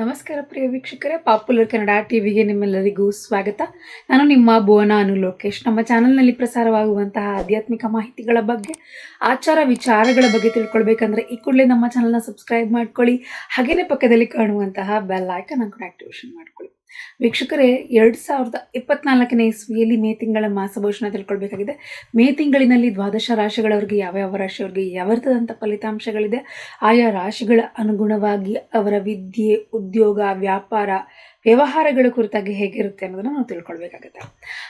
ನಮಸ್ಕಾರ ಪ್ರಿಯ ವೀಕ್ಷಕರೇ, ಪಾಪ್ಯುಲರ್ ಕನ್ನಡ ಟಿವಿಗೆ ನಿಮ್ಮೆಲ್ಲರಿಗೂ ಸ್ವಾಗತ. ನಾನು ನಿಮ್ಮ ಭುವನ ಅನು ಲೋಕೇಶ್. ನಮ್ಮ ಚಾನಲ್ನಲ್ಲಿ ಪ್ರಸಾರವಾಗುವಂತಹ ಆಧ್ಯಾತ್ಮಿಕ ಮಾಹಿತಿಗಳ ಬಗ್ಗೆ, ಆಚಾರ ವಿಚಾರಗಳ ಬಗ್ಗೆ ತಿಳ್ಕೊಳ್ಬೇಕಂದ್ರೆ ಈ ಕೂಡಲೇ ನಮ್ಮ ಚಾನಲ್ನ ಸಬ್ಸ್ಕ್ರೈಬ್ ಮಾಡ್ಕೊಳ್ಳಿ. ಹಾಗೆಯೇ ಪಕ್ಕದಲ್ಲಿ ಕಾಣುವಂತಹ ಬೆಲ್ ಐಕಾನ್ ಅನ್ನು ಆಕ್ಟಿವೇಶನ್ ಮಾಡ್ಕೊಳ್ಳಿ. ವೀಕ್ಷಕರೇ, 2024ನೇ ಇಸ್ವಿಯಲ್ಲಿ ಮೇ ತಿಂಗಳ ಮಾಸಭೂಷಣ ತಿಳ್ಕೊಳ್ಬೇಕಾಗಿದೆ. ಮೇ ತಿಂಗಳಿನಲ್ಲಿ ದ್ವಾದಶ ರಾಶಿಗಳವರಿಗೆ ಯಾವ ರಾಶಿಯವರಿಗೆ ಯಾವ ರೀತಿಯಾದಂಥ ಫಲಿತಾಂಶಗಳಿದೆ, ಆಯಾ ರಾಶಿಗಳ ಅನುಗುಣವಾಗಿ ಅವರ ವಿದ್ಯೆ, ಉದ್ಯೋಗ, ವ್ಯಾಪಾರ, ವ್ಯವಹಾರಗಳ ಕುರಿತಾಗಿ ಹೇಗಿರುತ್ತೆ ಅನ್ನೋದನ್ನು ನಾವು ತಿಳ್ಕೊಳ್ಬೇಕಾಗುತ್ತೆ.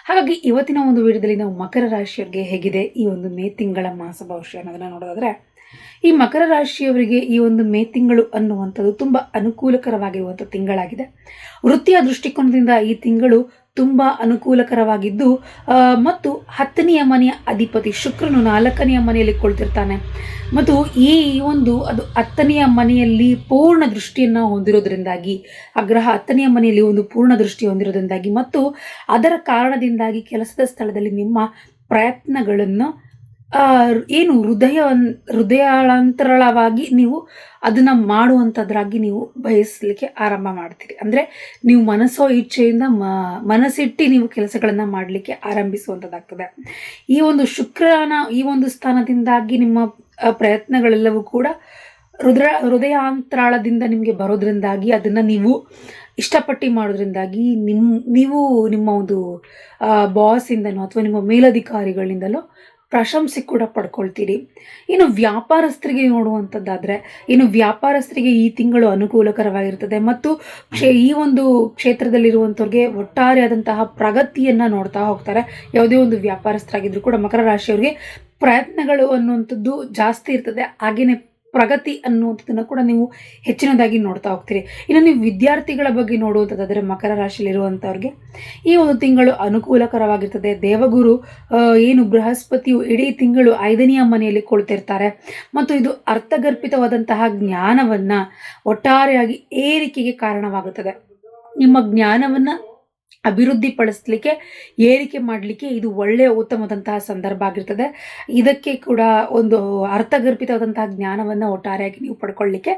ಹಾಗಾಗಿ ಇವತ್ತಿನ ಒಂದು ವಿಡಿಯೋದಲ್ಲಿ ನಾವು ಮಕರ ರಾಶಿಯವರಿಗೆ ಹೇಗಿದೆ ಈ ಒಂದು ಮೇ ತಿಂಗಳ ಮಾಸಭವಿಷ್ಯ ಅನ್ನೋದನ್ನು ನೋಡೋದಾದ್ರೆ, ಈ ಮಕರ ರಾಶಿಯವರಿಗೆ ಈ ಒಂದು ಮೇ ತಿಂಗಳು ಅನ್ನುವಂಥದ್ದು ತುಂಬ ಅನುಕೂಲಕರವಾಗಿರುವಂಥ ತಿಂಗಳಾಗಿದೆ. ವೃತ್ತಿಯ ದೃಷ್ಟಿಕೋನದಿಂದ ಈ ತಿಂಗಳು ತುಂಬ ಅನುಕೂಲಕರವಾಗಿದ್ದು, ಮತ್ತು 10ನೆಯ ಮನೆಯ ಅಧಿಪತಿ ಶುಕ್ರನು 4ನೆಯ ಮನೆಯಲ್ಲಿ ಕುಳಿತಿರ್ತಾನೆ. ಮತ್ತು ಈ ಒಂದು ಅದು 10ನೆಯ ಮನೆಯಲ್ಲಿ ಪೂರ್ಣ ದೃಷ್ಟಿಯನ್ನು ಹೊಂದಿರೋದ್ರಿಂದಾಗಿ, ಆ ಗ್ರಹ 10ನೆಯ ಮನೆಯಲ್ಲಿ ಒಂದು ಪೂರ್ಣ ದೃಷ್ಟಿ ಹೊಂದಿರೋದ್ರಿಂದಾಗಿ ಮತ್ತು ಅದರ ಕಾರಣದಿಂದಾಗಿ ಕೆಲಸದ ಸ್ಥಳದಲ್ಲಿ ನಿಮ್ಮ ಪ್ರಯತ್ನಗಳನ್ನು ಏನು ಹೃದಯಾಂತರಳವಾಗಿ ನೀವು ಅದನ್ನು ಮಾಡುವಂಥದ್ರಾಗಿ ನೀವು ಬಯಸಲಿಕ್ಕೆ ಆರಂಭ ಮಾಡ್ತೀರಿ. ಅಂದರೆ ನೀವು ಮನಸ್ಸೋ ಇಚ್ಛೆಯಿಂದ ಮನಸ್ಸಿಟ್ಟು ನೀವು ಕೆಲಸಗಳನ್ನು ಮಾಡಲಿಕ್ಕೆ ಆರಂಭಿಸುವಂಥದ್ದಾಗ್ತದೆ. ಈ ಒಂದು ಶುಕ್ರನ ಈ ಒಂದು ಸ್ಥಾನದಿಂದಾಗಿ ನಿಮ್ಮ ಪ್ರಯತ್ನಗಳೆಲ್ಲವೂ ಕೂಡ ಹೃದಯಾಂತರಾಳದಿಂದ ನಿಮಗೆ ಬರೋದ್ರಿಂದಾಗಿ, ಅದನ್ನು ನೀವು ಇಷ್ಟಪಟ್ಟು ಮಾಡೋದ್ರಿಂದಾಗಿ ನೀವು ನಿಮ್ಮ ಒಂದು ಬಾಸಿಂದನೋ ಅಥವಾ ನಿಮ್ಮ ಮೇಲಧಿಕಾರಿಗಳಿಂದಲೋ ಪ್ರಶಂಸೆ ಕೂಡ ಪಡ್ಕೊಳ್ತೀರಿ. ಇನ್ನು ವ್ಯಾಪಾರಸ್ಥರಿಗೆ ನೋಡುವಂಥದ್ದಾದರೆ, ವ್ಯಾಪಾರಸ್ಥರಿಗೆ ಈ ತಿಂಗಳು ಅನುಕೂಲಕರವಾಗಿರ್ತದೆ ಮತ್ತು ಈ ಒಂದು ಕ್ಷೇತ್ರದಲ್ಲಿರುವಂಥವ್ರಿಗೆ ಒಟ್ಟಾರೆಯಾದಂತಹ ಪ್ರಗತಿಯನ್ನು ನೋಡ್ತಾ ಹೋಗ್ತಾರೆ. ಯಾವುದೇ ಒಂದು ವ್ಯಾಪಾರಸ್ಥರಾಗಿದ್ದರೂ ಕೂಡ ಮಕರ ರಾಶಿಯವರಿಗೆ ಪ್ರಯತ್ನಗಳು ಅನ್ನುವಂಥದ್ದು ಜಾಸ್ತಿ ಇರ್ತದೆ. ಹಾಗೆಯೇ ಪ್ರಗತಿ ಅನ್ನುವಂಥದ್ದನ್ನು ಕೂಡ ನೀವು ಹೆಚ್ಚಿನದಾಗಿ ನೋಡ್ತಾ ಹೋಗ್ತೀರಿ. ಇನ್ನು ನೀವು ವಿದ್ಯಾರ್ಥಿಗಳ ಬಗ್ಗೆ ನೋಡುವಂಥದ್ದಾದರೆ ಮಕರ ರಾಶಿಯಲ್ಲಿರುವಂಥವ್ರಿಗೆ ಈ ಒಂದು ತಿಂಗಳು ಅನುಕೂಲಕರವಾಗಿರ್ತದೆ. ದೇವಗುರು ಬೃಹಸ್ಪತಿಯು ಇಡೀ ತಿಂಗಳು 5ನೆಯ ಮನೆಯಲ್ಲಿ ಕುಳಿತಿರ್ತಾರೆ ಮತ್ತು ಇದು ಅರ್ಥಗರ್ಭಿತವಾದಂತಹ ಜ್ಞಾನವನ್ನು ಒಟ್ಟಾರೆಯಾಗಿ ಏರಿಕೆಗೆ ಕಾರಣವಾಗುತ್ತದೆ. ನಿಮ್ಮ ಜ್ಞಾನವನ್ನು ಅಭಿವೃದ್ಧಿಪಡಿಸಲಿಕ್ಕೆ, ಏರಿಕೆ ಮಾಡಲಿಕ್ಕೆ ಇದು ಒಳ್ಳೆಯ ಉತ್ತಮವಾದಂತಹ ಸಂದರ್ಭ ಆಗಿರ್ತದೆ. ಇದಕ್ಕೆ ಕೂಡ ಒಂದು ಅರ್ಥಗರ್ಭಿತವಾದಂತಹ ಜ್ಞಾನವನ್ನು ಒಟ್ಟಾರೆಯಾಗಿ ನೀವು ಪಡ್ಕೊಳ್ಳಿಕ್ಕೆ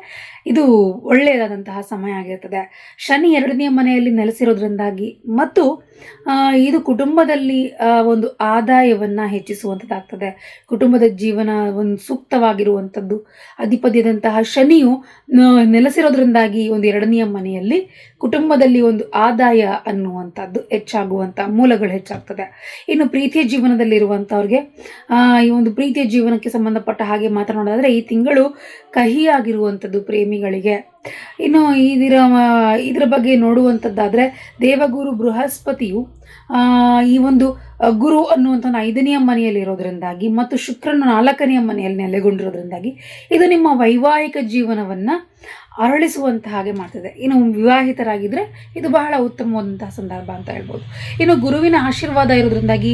ಇದು ಒಳ್ಳೆಯದಾದಂತಹ ಸಮಯ ಆಗಿರ್ತದೆ. ಶನಿ 2ನೆಯ ಮನೆಯಲ್ಲಿ ನೆಲೆಸಿರೋದ್ರಿಂದಾಗಿ ಮತ್ತು ಇದು ಕುಟುಂಬದಲ್ಲಿ ಒಂದು ಆದಾಯವನ್ನು ಹೆಚ್ಚಿಸುವಂಥದ್ದಾಗ್ತದೆ. ಕುಟುಂಬದ ಜೀವನ ಒಂದು ಸೂಕ್ತವಾಗಿರುವಂಥದ್ದು. ಅಧಿಪತಿಯಾದಂತಹ ಶನಿಯು ನೆಲೆಸಿರೋದ್ರಿಂದಾಗಿ ಒಂದು 2ನೆಯ ಮನೆಯಲ್ಲಿ ಕುಟುಂಬದಲ್ಲಿ ಒಂದು ಆದಾಯ ಅನ್ನುವಂಥದ್ದು ಹೆಚ್ಚಾಗುವಂಥ ಮೂಲಗಳು ಹೆಚ್ಚಾಗ್ತದೆ. ಇನ್ನು ಪ್ರೀತಿಯ ಜೀವನದಲ್ಲಿರುವಂಥವ್ರಿಗೆ ಈ ಒಂದು ಪ್ರೀತಿಯ ಜೀವನಕ್ಕೆ ಸಂಬಂಧಪಟ್ಟ ಹಾಗೆ ಮಾತನಾಡೋದಾದರೆ ಈ ತಿಂಗಳು ಕಹಿಯಾಗಿರುವಂಥದ್ದು ಪ್ರೇಮಿಗಳಿಗೆ. ಇನ್ನು ಇದರ ಬಗ್ಗೆ ನೋಡುವಂಥದ್ದಾದರೆ, ದೇವಗುರು ಬೃಹಸ್ಪತಿಯು ಈ ಒಂದು ಗುರು ಅನ್ನುವಂಥ 5ನೆಯ ಮನೆಯಲ್ಲಿ ಇರೋದ್ರಿಂದಾಗಿ ಮತ್ತು ಶುಕ್ರನು 4ನೆಯ ಮನೆಯಲ್ಲಿ ನೆಲೆಗೊಂಡಿರೋದ್ರಿಂದಾಗಿ ಇದು ನಿಮ್ಮ ವೈವಾಹಿಕ ಜೀವನವನ್ನು ಅರಳಿಸುವಂಥ ಹಾಗೆ ಮಾಡ್ತದೆ. ಇನ್ನು ವಿವಾಹಿತರಾಗಿದ್ದರೆ ಇದು ಬಹಳ ಉತ್ತಮವಾದಂತಹ ಸಂದರ್ಭ ಅಂತ ಹೇಳ್ಬೋದು. ಇನ್ನು ಗುರುವಿನ ಆಶೀರ್ವಾದ ಇರೋದ್ರಿಂದಾಗಿ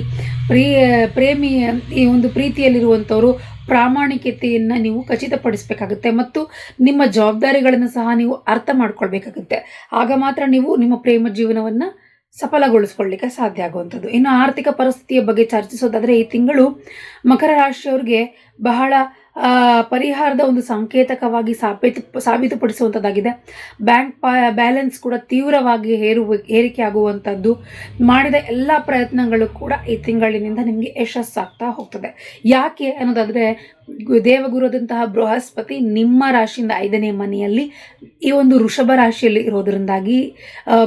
ಪ್ರೇಮಿ ಈ ಒಂದು ಪ್ರೀತಿಯಲ್ಲಿರುವಂಥವರು ಪ್ರಾಮಾಣಿಕತೆಯನ್ನು ನೀವು ಖಚಿತಪಡಿಸಬೇಕಾಗುತ್ತೆ ಮತ್ತು ನಿಮ್ಮ ಜವಾಬ್ದಾರಿಗಳನ್ನು ಸಹ ನೀವು ಅರ್ಥ ಮಾಡ್ಕೊಳ್ಬೇಕಾಗುತ್ತೆ. ಆಗ ಮಾತ್ರ ನೀವು ನಿಮ್ಮ ಪ್ರೇಮ ಜೀವನವನ್ನು ಸಫಲಗೊಳಿಸ್ಕೊಳ್ಳಿಕ್ಕೆ ಸಾಧ್ಯ ಆಗುವಂಥದ್ದು. ಇನ್ನು ಆರ್ಥಿಕ ಪರಿಸ್ಥಿತಿಯ ಬಗ್ಗೆ ಚರ್ಚಿಸೋದಾದರೆ ಈ ತಿಂಗಳು ಮಕರ ರಾಶಿಯವರಿಗೆ ಬಹಳ ಪರಿಹಾರದ ಒಂದು ಸಂಕೇತಕವಾಗಿ ಸಾಬೀತುಪಡಿಸುವಂಥದ್ದಾಗಿದೆ. ಬ್ಯಾಂಕ್ ಬ್ಯಾಲೆನ್ಸ್ ಕೂಡ ತೀವ್ರವಾಗಿ ಏರಿಕೆ ಆಗುವಂಥದ್ದು. ಮಾಡಿದ ಎಲ್ಲ ಪ್ರಯತ್ನಗಳು ಕೂಡ ಈ ತಿಂಗಳಿನಿಂದ ನಿಮಗೆ ಯಶಸ್ಸಾಗ್ತಾ ಹೋಗ್ತದೆ. ಯಾಕೆ ಅನ್ನೋದಾದರೆ, ದೇವಗುರುದಂತಹ ಬೃಹಸ್ಪತಿ ನಿಮ್ಮ ರಾಶಿಯಿಂದ 5ನೇ ಮನೆಯಲ್ಲಿ ಈ ಒಂದು ವೃಷಭ ರಾಶಿಯಲ್ಲಿ ಇರೋದ್ರಿಂದಾಗಿ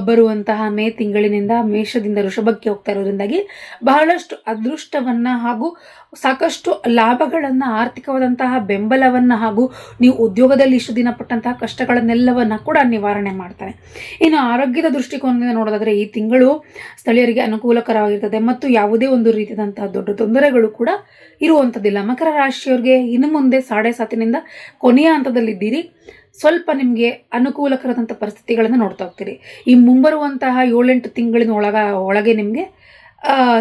ಬರುವಂತಹ ಮೇ ತಿಂಗಳಿನಿಂದ ಮೇಷದಿಂದ ವೃಷಭಕ್ಕೆ ಹೋಗ್ತಾ ಇರೋದ್ರಿಂದಾಗಿ ಬಹಳಷ್ಟು ಅದೃಷ್ಟವನ್ನು ಹಾಗೂ ಸಾಕಷ್ಟು ಲಾಭಗಳನ್ನು, ಆರ್ಥಿಕವಾದಂತಹ ಬೆಂಬಲವನ್ನು ಹಾಗೂ ನೀವು ಉದ್ಯೋಗದಲ್ಲಿ ಇಷ್ಟು ದಿನ ಪಟ್ಟಂತಹ ಕಷ್ಟಗಳನ್ನೆಲ್ಲವನ್ನು ಕೂಡ ನಿವಾರಣೆ ಮಾಡ್ತಾನೆ. ಇನ್ನು ಆರೋಗ್ಯದ ದೃಷ್ಟಿಕೋನದಿಂದ ನೋಡೋದಾದರೆ ಈ ತಿಂಗಳು ಸ್ಥಳೀಯರಿಗೆ ಅನುಕೂಲಕರವಾಗಿರ್ತದೆ ಮತ್ತು ಯಾವುದೇ ಒಂದು ರೀತಿಯಾದಂತಹ ದೊಡ್ಡ ತೊಂದರೆಗಳು ಕೂಡ ಇರುವಂಥದ್ದಿಲ್ಲ. ಮಕರ ರಾಶಿಯವರಿಗೆ ಇನ್ನು ಮುಂದೆ 7.5 ಕೊನೆಯ ಹಂತದಲ್ಲಿದ್ದೀರಿ. ಸ್ವಲ್ಪ ನಿಮಗೆ ಅನುಕೂಲಕರವಾದಂಥ ಪರಿಸ್ಥಿತಿಗಳನ್ನು ನೋಡ್ತಾ ಹೋಗ್ತೀರಿ. ಈ ಮುಂಬರುವಂತಹ 7-8 ತಿಂಗಳಿನ ಒಳಗೆ ನಿಮಗೆ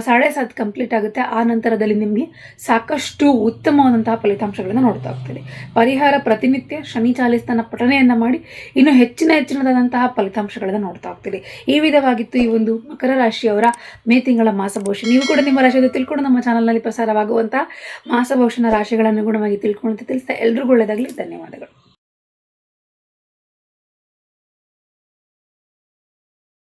7.5 ಕಂಪ್ಲೀಟ್ ಆಗುತ್ತೆ. ಆ ನಂತರದಲ್ಲಿ ನಿಮಗೆ ಸಾಕಷ್ಟು ಉತ್ತಮವಾದಂತಹ ಫಲಿತಾಂಶಗಳನ್ನು ನೋಡ್ತಾ ಹೋಗ್ತೀರಿ. ಪರಿಹಾರ ಪ್ರತಿನಿತ್ಯ ಶನಿ ಚಾಲಿಸ್ತಾನ ಪಠನೆಯನ್ನು ಮಾಡಿ ಇನ್ನೂ ಹೆಚ್ಚಿನದಾದಂತಹ ಫಲಿತಾಂಶಗಳನ್ನು ನೋಡ್ತಾ ಹೋಗ್ತೀರಿ. ಈ ವಿಧವಾಗಿತ್ತು ಈ ಒಂದು ಮಕರ ರಾಶಿಯವರ ಮೇ ತಿಂಗಳ ಮಾಸಭವಿಷ್ಯ. ನೀವು ಕೂಡ ನಿಮ್ಮ ರಾಶಿಯನ್ನು ತಿಳ್ಕೊಂಡು ನಮ್ಮ ಚಾನಲ್ನಲ್ಲಿ ಪ್ರಸಾರವಾಗುವಂತಹ ಮಾಸಭವಿಷ್ಯನ ರಾಶಿಗಳನ್ನು ಅನುಗುಣವಾಗಿ ತಿಳ್ಸ್ತಾ ಎಲ್ರಿಗೂ ಒಳ್ಳೆಯದಾಗಲಿ. ಧನ್ಯವಾದಗಳು.